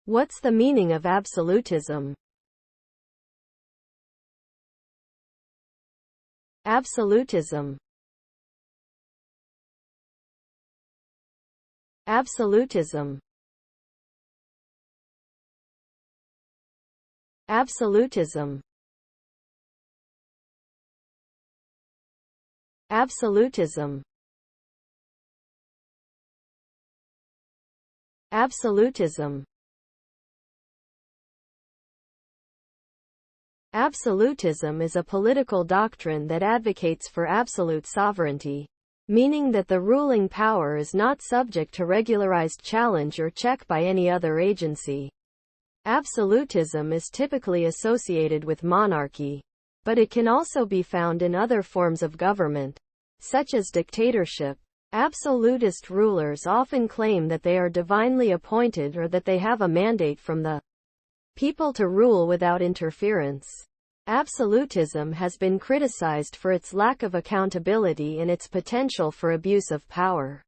What's the meaning of absolutism? Absolutism. Absolutism. Absolutism. Absolutism. Absolutism. Absolutism is a political doctrine that advocates for absolute sovereignty, meaning that the ruling power is not subject to regularized challenge or check by any other agency. Absolutism is typically associated with monarchy, but it can also be found in other forms of government, such as dictatorship. Absolutist rulers often claim that they are divinely appointed or that they have a mandate from the people to rule without interference. Absolutism has been criticized for its lack of accountability and its potential for abuse of power.